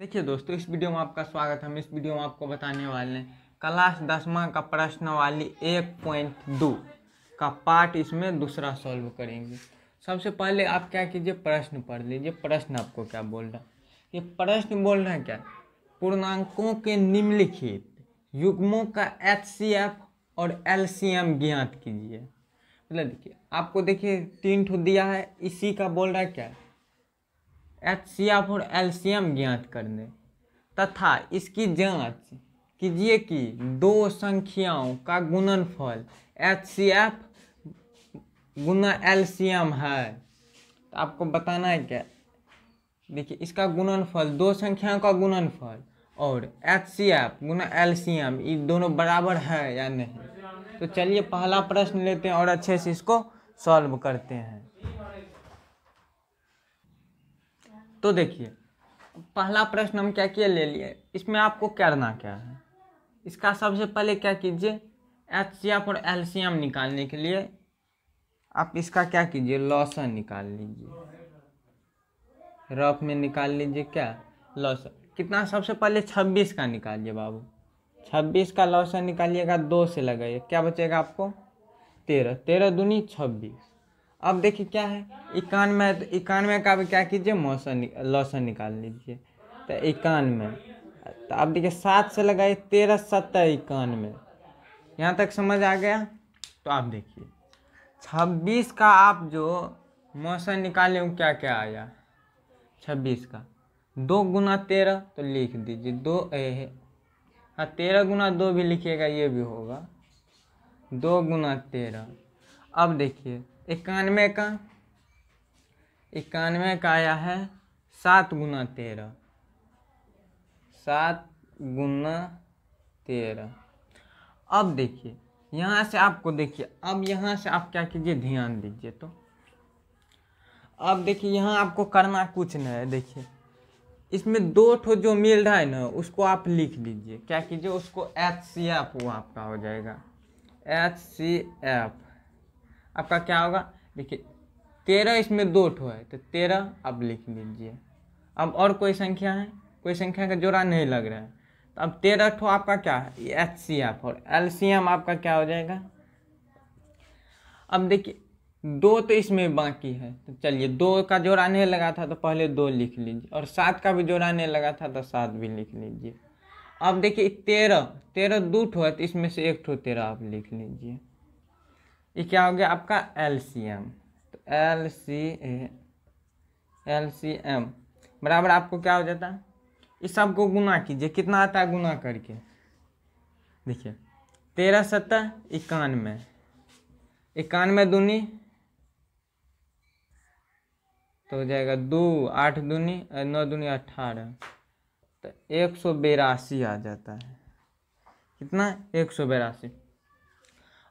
देखिए दोस्तों, इस वीडियो में आपका स्वागत है। हम इस वीडियो में आपको बताने वाले हैं क्लास 10वां का प्रश्नावली 1.2 का पार्ट इसमें दूसरा सॉल्व करेंगे। सबसे पहले आप क्या कीजिए, प्रश्न पढ़ लीजिए। प्रश्न आपको क्या बोल रहा है, ये प्रश्न बोल रहा है क्या, पूर्णांकों के निम्नलिखित युग्मों का HCF और LCM ज्ञात कीजिए। मतलब देखिए, आपको देखिए 3 ठो दिया है, इसी का बोल रहा है क्या, HCF और LCM ज्ञात करने तथा इसकी जांच कीजिए कि दो संख्याओं का गुणनफल HCF गुना LCM है। तो आपको बताना है क्या, देखिए इसका गुणनफल, दो संख्याओं का गुणनफल और HCF गुना LCM ये दोनों बराबर है या नहीं। तो चलिए पहला प्रश्न लेते हैं और अच्छे से इसको सॉल्व करते हैं। तो देखिए पहला प्रश्न हम क्या किए ले लिए, इसमें आपको करना क्या है, इसका सबसे पहले क्या कीजिए, HCF और LCM निकालने के लिए आप इसका क्या कीजिए, लॉसन निकाल लीजिए, रफ में निकाल लीजिए। क्या लॉसन कितना, सबसे पहले 26 का निकालिए बाबू। 26 का लॉसन निकालिएगा, 2 से लगाइए, क्या बचेगा आपको 13, 13 दूनी 26। अब देखिए क्या है, 91, तो 91 का भी क्या कीजिए, लॉसन निकाल लीजिए। तो 91, तो अब देखिए 7 से लगाइए, 13 7 91। यहाँ तक समझ आ गया। तो आप देखिए 26 का आप जो मौसन निकाले वो क्या क्या आया, 26 का 2 गुना 13, तो लिख दीजिए 2 हाँ 13 गुना 2 भी लिखिएगा, ये भी होगा 2 गुना 13। अब देखिए 91 का आया है 7 गुना 13, 7 गुना 13। अब देखिए यहाँ से आपको देखिए, अब यहाँ से आप क्या कीजिए, ध्यान दीजिए। तो अब देखिए यहाँ आपको करना कुछ नहीं है। देखिए इसमें 2 ठो जो मिल रहा है ना, उसको आप लिख दीजिए। क्या कीजिए, उसको HCF वो आपका हो जाएगा, HCF आपका क्या होगा। देखिए 13 इसमें 2 ठो है, तो 13 आप लिख लीजिए। अब और कोई संख्या है, कोई संख्या का जोड़ा नहीं लग रहा है, तो अब 13 ठो आपका क्या है, HCF और LCM आपका क्या हो जाएगा। अब देखिए 2 तो इसमें बाकी है, तो चलिए 2 का जोड़ा नहीं लगा था तो पहले 2 लिख लीजिए, और 7 का भी जोड़ा नहीं लगा था तो 7 भी लिख लीजिए। अब देखिए 13 2 ठो है, तो इसमें से 1 ठो 13 आप लिख लीजिए। ये क्या हो गया आपका LCM। तो LCM बराबर आपको क्या हो जाता है, इस सब को गुना कीजिए, कितना आता है गुना करके। देखिए 13 7 91, 91 दूनी तो हो जाएगा 2, 8 दूनी 9 दूनी 18, तो 182 आ जाता है। कितना, 182।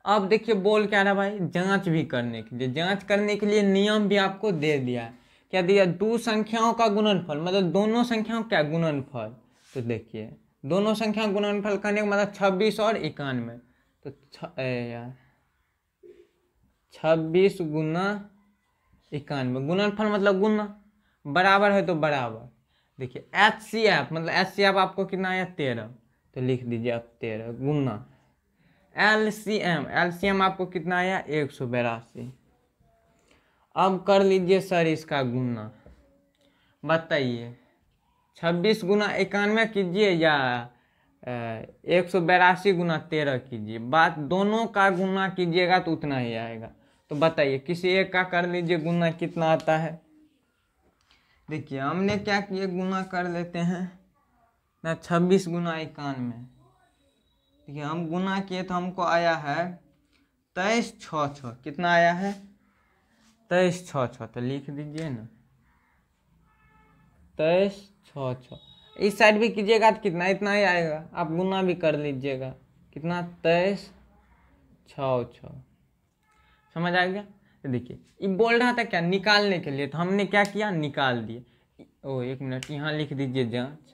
अब देखिए बोल क्या रहा भाई, जांच भी करने के लिए, जांच करने के लिए नियम भी आपको दे दिया है। क्या दिया, दो संख्याओं का गुणनफल, मतलब दोनों संख्याओं क्या गुणनफल। तो देखिए दोनों संख्या गुणनफल करने का मतलब 26 और 91, तो यार 26 गुना 91, गुणनफल मतलब गुना, बराबर है तो बराबर। देखिए HCF मतलब HCF आपको कितना आया 13, तो लिख दीजिए आप 13 गुना LCM आपको कितना आया 182। अब कर लीजिए सर इसका गुना, बताइए 26 गुना 91 कीजिए या 182 गुना 13 कीजिए। बात दोनों का गुना कीजिएगा तो उतना ही आएगा। तो बताइए किसी एक का कर लीजिए गुना, कितना आता है। देखिए हमने क्या किए, गुना कर लेते हैं ना, 26 गुना 91। देखिए हम गुना किए तो हमको आया है 23 6 6, कितना आया है 23 6 6, तो लिख दीजिए ना 23 6 6। इस साइड भी कीजिएगा तो कितना, इतना ही आएगा। आप गुना भी कर लीजिएगा, कितना 23 6 6, समझ आ गया। तो देखिए ये बोल रहा था क्या, निकालने के लिए, तो हमने क्या किया, निकाल दिए। ओ 1 मिनट, यहाँ लिख दीजिए जांच।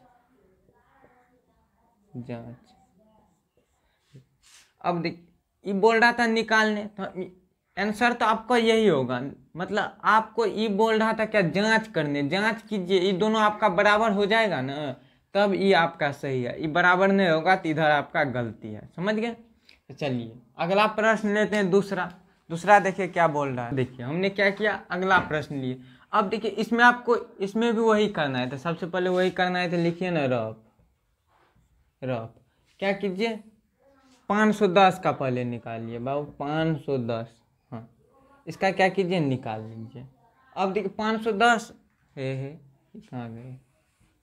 अब देखिए ये बोल रहा था निकालने, तो आंसर तो आपका यही होगा, मतलब आपको ये बोल रहा था क्या, जांच करने, जांच कीजिए, ये दोनों आपका बराबर हो जाएगा ना, तब ये आपका सही है। ये बराबर नहीं होगा तो इधर आपका गलती है, समझ गए। तो चलिए अगला प्रश्न लेते हैं, दूसरा देखिए क्या बोल रहा है। देखिए हमने क्या किया, अगला प्रश्न लिए। अब देखिए इसमें आपको, इसमें भी वही करना है, तो सबसे पहले वही करना है, तो लिखिए ना रफ क्या कीजिए, 510 का पहले निकालिए बाबू, 510। हाँ, इसका क्या कीजिए, निकाल लीजिए। अब देखिए 510 हे कहाँ गए,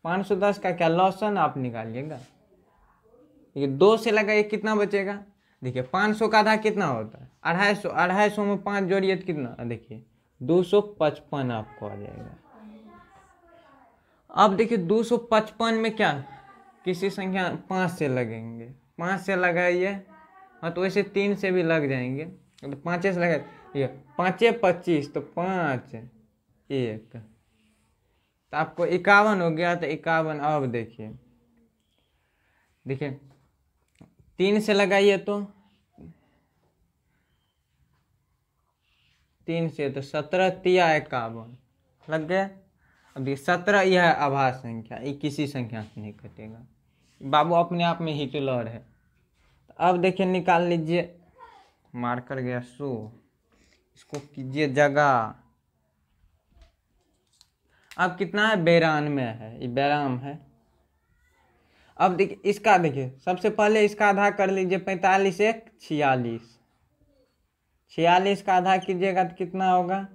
510 का क्या लॉसन आप निकालिएगा। देखिए 2 से लगाइए, कितना बचेगा। देखिए 500 का आधा कितना होता है, 250 में 5 जोड़िए तो कितना, देखिए 255 आपको आ जाएगा। अब देखिए 255 में क्या, किसी संख्या 5 से लगेंगे, 5 से लगाइए। हाँ तो वैसे 3 से भी लग जाएंगे, तो 5 से लगाइए, 5 25 तो 5 1, तो आपको 51 हो गया, तो 51। अब देखिए 3 से लगाइए, तो 3 से तो 17 तिया 51 लग गया। अब देखिए 17 यह है आभास संख्या, ये किसी संख्या से नहीं कटेगा, बाबू अपने आप में हिटलर है। तो अब देखिए निकाल लीजिए, मार्कर गया 100, इसको कीजिए जगह। अब कितना है, 92 है, ये 92 है। अब देखिए इसका, देखिए सबसे पहले इसका आधा कर लीजिए, 45 1 46, 46 का आधा कीजिएगा तो कितना होगा,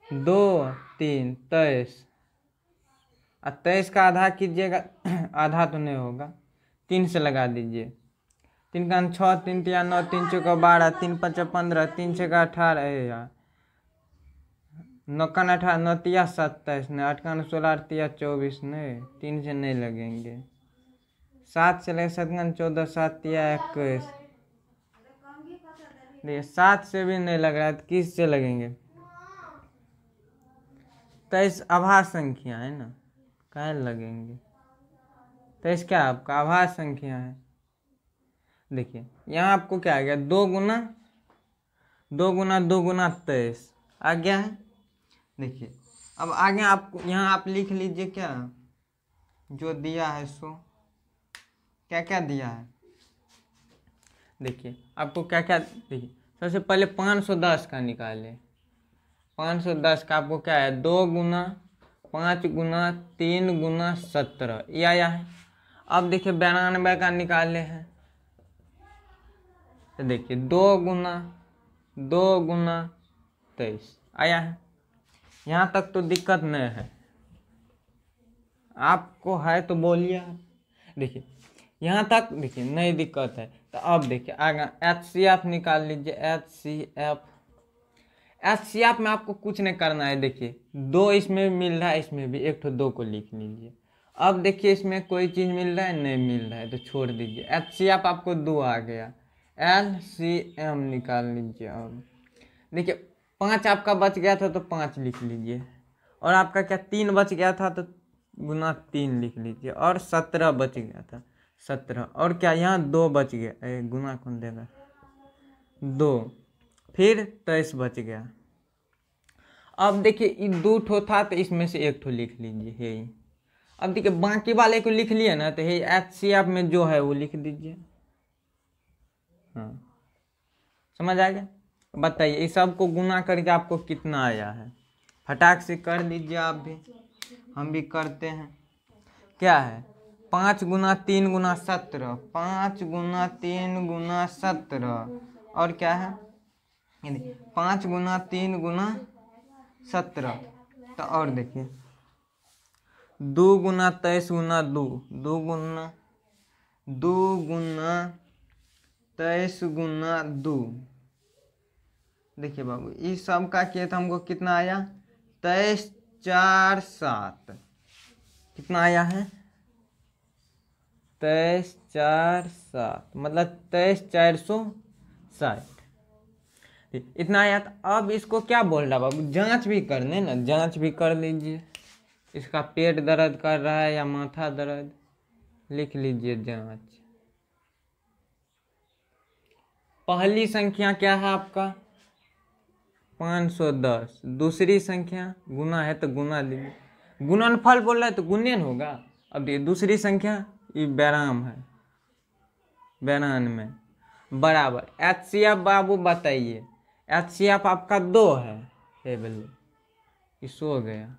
2 3 23, और 23 का आधा कीजिएगा आधा तो नहीं होगा, 3 से लगा दीजिए, 3 का 6, 3 तिया 9, 3 चौका 12, 3 5 15, 3 छक्का 18, यार 9 का 18, 9 तिया 27, नहीं 8 का 16, 8 तिया 24, नहीं 3 से नहीं लगेंगे, 7 से लगे 7 का 14, 7 तिया 21, देखिए 7 से भी नहीं लग रहा है, तो किस से लगेंगे, 23 आभास संख्या है ना, कहाँ लगेंगे, 23 क्या आपका आभास संख्या है। देखिए यहाँ आपको क्या आ गया, 2 गुना 2 गुना 2 गुना 23 आ गया है। देखिए अब आगे आपको यहाँ आप लिख लीजिए क्या जो दिया है, सो क्या क्या दिया है। देखिए आपको क्या क्या, देखिए सबसे पहले 510 का निकाले, 510 का आपको क्या है, 2 गुना 5 गुना 3 गुना 17 ये आया है। अब देखिए 92 का निकाले हैं, तो देखिए 2 गुना 23 आया है। यहाँ तक तो दिक्कत नहीं है, आपको है तो बोलिए। देखिए यहाँ तक देखिए नहीं दिक्कत है, तो अब देखिए आगे HCF निकाल लीजिए, HCF में आपको कुछ नहीं करना है। देखिए 2 इसमें मिल रहा है, इसमें भी 1 तो 2 को लिख लीजिए। अब देखिए इसमें कोई चीज़ मिल रहा है, नहीं मिल रहा है, तो छोड़ दीजिए। HCF आपको 2 आ गया, LCM निकाल लीजिए। अब देखिए 5 आपका बच गया था, तो 5 लिख लीजिए, और आपका क्या 3 बच गया था, तो गुना 3 लिख लीजिए, और 17 बच गया था, 17, और क्या यहाँ 2 बच गया, गुना कौन देगा, 2, फिर 23 बच गया। अब देखिए ये 2 ठो था, तो इसमें से 1 ठो लिख लीजिए है। अब देखिए बाकी वाले को लिख लिए ना, तो ये HCF में जो है वो लिख दीजिए। हाँ समझ आ गया। बताइए इस सब को गुना करके आपको कितना आया है, फटाक से कर दीजिए आप भी, हम भी करते हैं। क्या है, 5 गुना 3 गुना 17, 5 गुना 3 गुना 17, और क्या है 5 गुना 3 गुना 17, तो और देखिए 2 गुना 23 गुना 2, 2 गुना 23 गुना 2। देखिए बाबू इस सब का किया था, हमको कितना आया, 23 4 7, कितना आया है, 23 4 7, मतलब 23 460, इतना आया था। अब इसको क्या बोल रहा बाबू, जांच भी करने ना, जांच भी कर लीजिए। इसका पेट दर्द कर रहा है या माथा दर्द, लिख लीजिए जांच। पहली संख्या क्या है आपका, 510, दूसरी संख्या गुना है तो गुना लीजिए, गुणनफल बोल रहा है तो गुणन होगा। अब देखिए दूसरी संख्या ये 92 है, 92 बराबर HCF बाबू बताइए, HCF आपका 2 है, ये बोलो इस हो गया।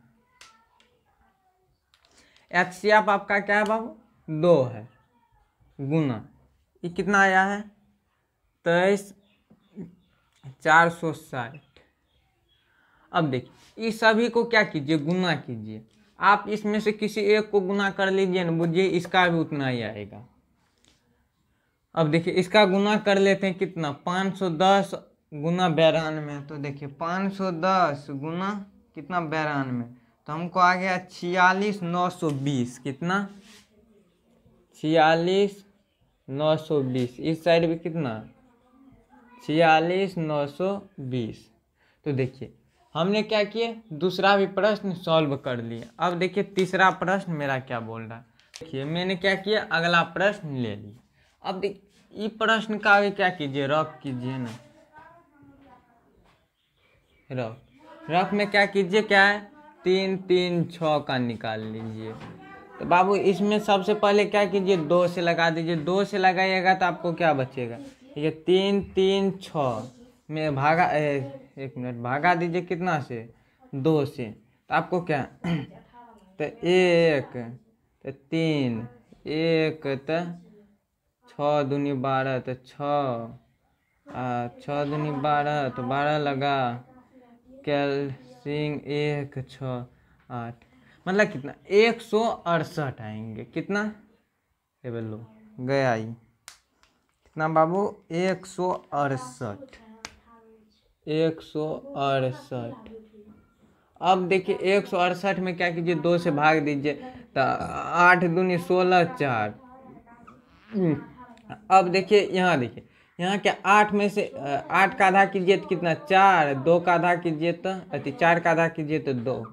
HCF आपका क्या है बाबू, 2 है, गुना ये कितना आया है 23,460। अब देखिए इस सभी को क्या कीजिए, गुना कीजिए। आप इसमें से किसी एक को गुना कर लीजिए ना, बुझिए इसका भी उतना ही आएगा। अब देखिए इसका गुना कर लेते हैं, कितना 510 गुना 92, तो देखिए 510 गुना कितना 92, तो हमको आ गया 46,920। कितना 46,920। इस साइड भी कितना 46,920। तो देखिए हमने क्या किया, दूसरा भी प्रश्न सॉल्व कर लिया। अब देखिए तीसरा प्रश्न मेरा क्या बोल रहा है। देखिए मैंने क्या किया, अगला प्रश्न ले लिया। अब देखिए ये प्रश्न का भी क्या कीजिए, रफ कीजिए ना, रफ में क्या कीजिए, क्या है 3 3 6 का निकाल लीजिए। तो बाबू इसमें सबसे पहले क्या कीजिए, 2 से लगा दीजिए। 2 से लगाइएगा तो आपको क्या बचेगा, ठीक है 3 3 6 में भागा, एक मिनट भागा दीजिए कितना से, 2 से, तो आपको क्या तो 1 तो 3 1 तो 6 दूनी 12 तो 6 6 दूनी 12 तो 12 लगा, कैलसिंग 1 6 8, मतलब कितना 168 आएंगे। कितना ये बोलो गया ही कितना बाबू 168। अब देखिए 168 में क्या कीजिए, 2 से भाग दीजिए तो 8 दूनी 16 4। अब देखिए यहाँ क्या 8 में से 8 का आधा कीजिए तो कितना 4, 2 का आधा कीजिए तो 4 का आधा कीजिए तो 2।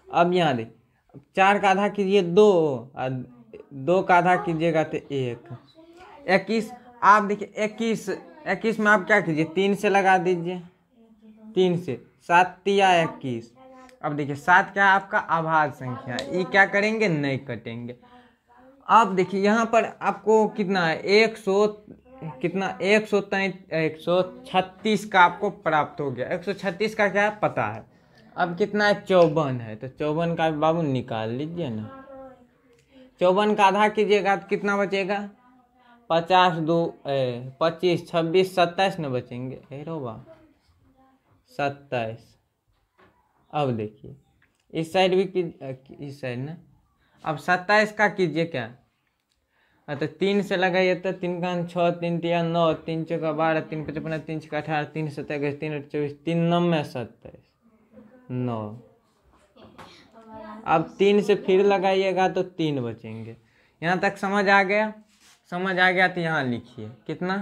अब यहाँ देखिए 4 का आधा कीजिए 2 और 2 का आधा कीजिएगा तो 1, 21। आप देखिए 21 में आप क्या कीजिए, 3 से लगा दीजिए, 3 से 7 तिया 21। अब देखिए 7 क्या है आपका अभाज्य संख्या, ये क्या करेंगे नहीं कटेंगे। अब देखिए यहाँ पर आपको कितना है 136 का आपको प्राप्त हो गया। 136 का क्या है पता है। अब कितना है 54 है, तो 54 का बाबू निकाल लीजिए ना। 54 का आधा कीजिएगा तो कितना बचेगा 50 2 25 26 27 न बचेंगे, हेरोबा 27। अब देखिए इस साइड भी इस साइड ना, अब 27 का कीजिए क्या, तो 3 से लगाइए तो 3 का 6 3 तिया 9 3 चौका 12 3 55 3 छक्का 18 3 27 3 24 3 9 27 9। अब 3 से फिर लगाइएगा तो 3 बचेंगे। यहाँ तक समझ आ गया? समझ आ गया तो यहाँ लिखिए कितना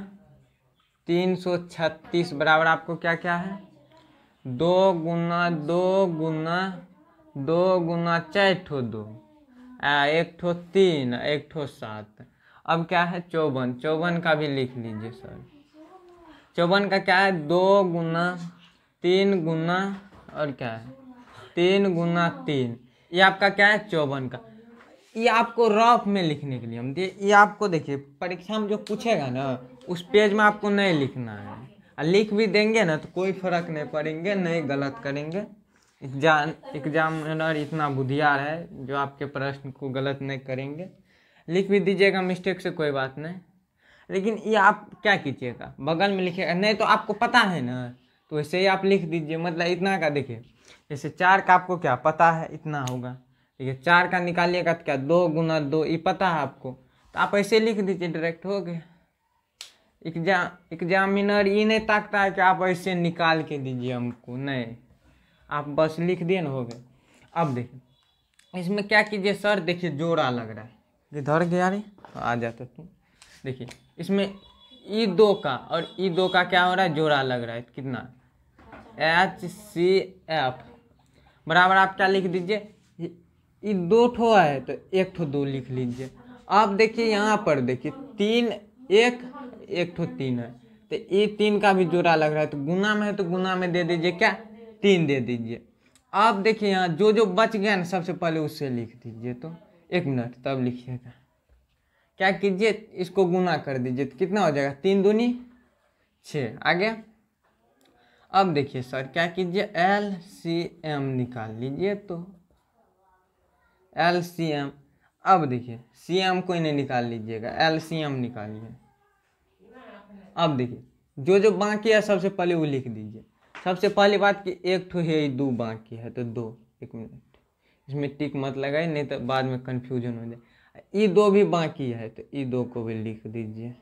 336 बराबर आपको क्या क्या है 2 गुना 2 गुना 2 गुना 4 ठो 2 1 ठो 3 1 ठो 7। अब क्या है 54 का भी लिख लीजिए सर। 54 का क्या है 2 गुना 3 गुना और क्या है 3 गुना 3, ये आपका क्या है 54 का। ये आपको रफ में लिखने के लिए हम दिए, ये आपको देखिए परीक्षा में जो पूछेगा ना उस पेज में आपको नहीं लिखना है, और लिख भी देंगे ना तो कोई फर्क नहीं पड़ेंगे, नहीं गलत करेंगे। एग्जामिनर इतना बुद्धियार है जो आपके प्रश्न को गलत नहीं करेंगे। लिख भी दीजिएगा मिस्टेक से कोई बात नहीं, लेकिन ये आप क्या कीजिएगा बगल में लिखिएगा, नहीं तो आपको पता है ना तो वैसे ही आप लिख दीजिए। मतलब इतना का देखिए जैसे 4 का आपको क्या पता है इतना होगा, ठीक है 4 का निकालिएगा तो क्या 2 गुना 2 ये पता है आपको, तो आप ऐसे लिख दीजिए डायरेक्ट हो गया। एग्जामिनर ये नहीं ताकता है कि आप ऐसे निकाल के दीजिए हमको, नहीं आप बस लिख दिए ना हो गए। अब देखिए इसमें क्या कीजिए सर, देखिए जोड़ा लग रहा है इधर गया रे तो आ जाता तुम। देखिए इसमें E2 का और E2 का क्या हो रहा है जोड़ा लग रहा है, कितना HCF बराबर आप क्या लिख दीजिए, ये 2 ठो है तो 1 ठो 2 लिख लीजिए। अब देखिए यहाँ पर देखिए 3 1 1 ठो 3 है तो तो ये 3 का भी जोड़ा लग रहा है, तो गुना में है तो गुना में दे दीजिए क्या 3 दे दीजिए। अब देखिए यहाँ जो जो बच गया ना सबसे पहले उससे लिख दीजिए। तो 1 मिनट तब लिखिएगा। क्या कीजिए इसको गुना कर दीजिए तो कितना हो जाएगा 3 दूनी 6 आ गया। अब देखिए सर क्या कीजिए LCM निकाल लीजिए। तो LCM, अब देखिए CM कोई नहीं निकाल लीजिएगा, LCM निकालिए। अब देखिए जो जो बाकी है सबसे पहले वो लिख दीजिए। सबसे पहली बात कि 1 ठो है 2 बाकी है तो 2, 1 मिनट इसमें टिक मत लगाए नहीं तो बाद में कन्फ्यूजन हो जाए। ये 2 भी बाकी है तो ये 2 को भी लिख दीजिए।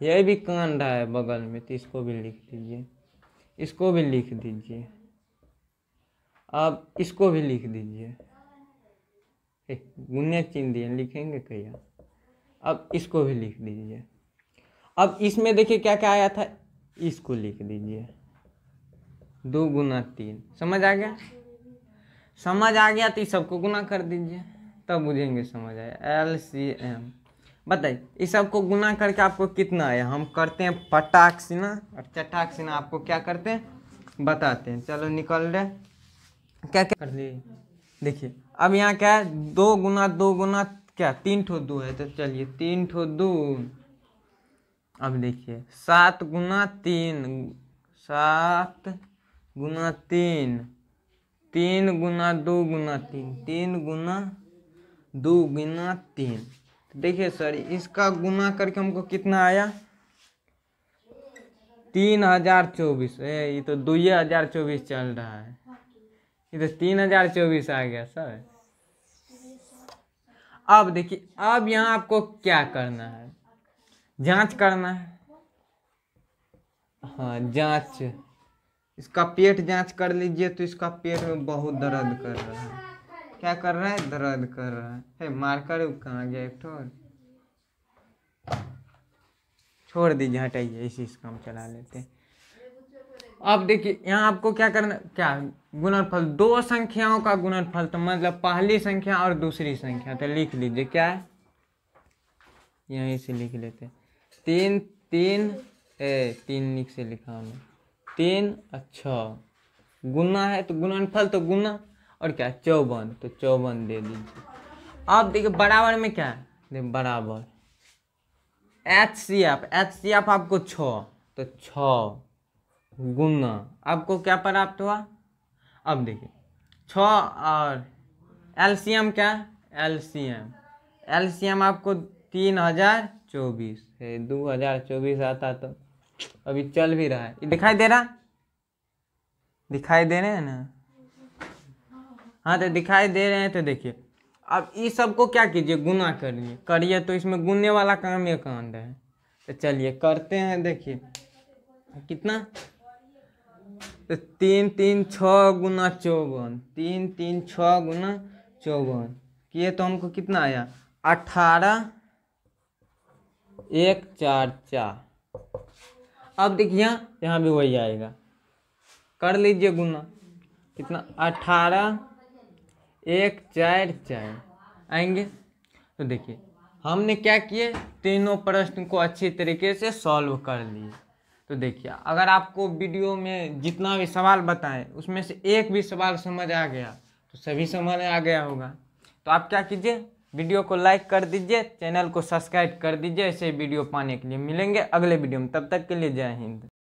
यह भी कान रहा है बगल में तो इसको भी लिख दीजिए, इसको भी लिख दीजिए। अब इसको भी लिख दीजिए। गुने चिन्ह दिए लिखेंगे क्या। अब इसको भी लिख दीजिए। अब इसमें देखिए क्या क्या आया था, इसको लिख दीजिए 2 गुना 3। समझ आ गया? समझ आ गया तो इस सबको गुना कर दीजिए तब बुझेंगे समझ आया। LCM बताइए इस सबको गुना करके आपको कितना आया। हम करते हैं पटाक सीना और चटाक सीना, आपको क्या करते हैं बताते हैं। चलो निकल रहे क्या क्या कर लिए। देखिए अब यहाँ क्या है 2 गुना 2 गुना क्या 3 ठो 2 है तो चलिए 3 ठो 2। अब देखिए 7 गुना 3, 7 गुना 3, 3 गुना 2 गुना 3, 3 गुना 2 गुना 3। देखिए सर इसका गुना करके हमको कितना आया 3024। ये तो 2024 चल रहा है, ये तो 3024 आ गया सर। अब देखिए अब यहाँ आपको क्या करना है, जांच करना है। हाँ जांच, इसका पेट जांच कर लीजिए। तो इसका पेट में बहुत दर्द कर रहा है। क्या कर रहा है दर्द कर रहा है। मार्कर कहाँ गया एक ठो, छोड़ दीजिए हटाइए, इसी से काम चला लेते हैं। अब देखिए यहाँ आपको क्या करना, क्या गुणनफल 2 संख्याओं का गुणनफल, तो मतलब पहली संख्या और दूसरी संख्या। तो लिख लीजिए क्या है, यहीं से लिख लेते हैं 3 3 3 से लिखा हमने 3 अच्छा गुना है तो गुणनफल तो गुना और क्या 54 तो 54 दे दीजिए। अब देखिए बराबर में क्या है बराबर HCF आपको 6 तो 6 गुना आपको क्या प्राप्त हुआ। अब देखिए 6 और LCM क्या LCM आपको 3024 है। 2024 आता तो अभी चल भी रहा है, ये दिखाई दे रहा, दिखाई दे रहे हैं ना। हाँ तो दिखाई दे रहे हैं। तो देखिए अब इस सबको क्या कीजिए गुना करिए तो इसमें गुनने वाला काम ये कांड है। तो चलिए करते हैं। देखिए कितना तो 3 3 6 गुना 54, 3 3 6 गुना 54 किए तो हमको कितना आया 18 1 4 4। अब देखिए यहाँ भी वही आएगा, कर लीजिए गुना कितना 18 1 4 4 आएंगे। तो देखिए हमने क्या किए तीनों प्रश्न को अच्छी तरीके से सॉल्व कर लिए। तो देखिए अगर आपको वीडियो में जितना भी सवाल बताएं उसमें से एक भी सवाल समझ आ गया तो सभी समझ आ गया होगा। तो आप क्या कीजिए वीडियो को लाइक कर दीजिए, चैनल को सब्सक्राइब कर दीजिए ऐसे वीडियो पाने के लिए। मिलेंगे अगले वीडियो में, तब तक के लिए जय हिंद।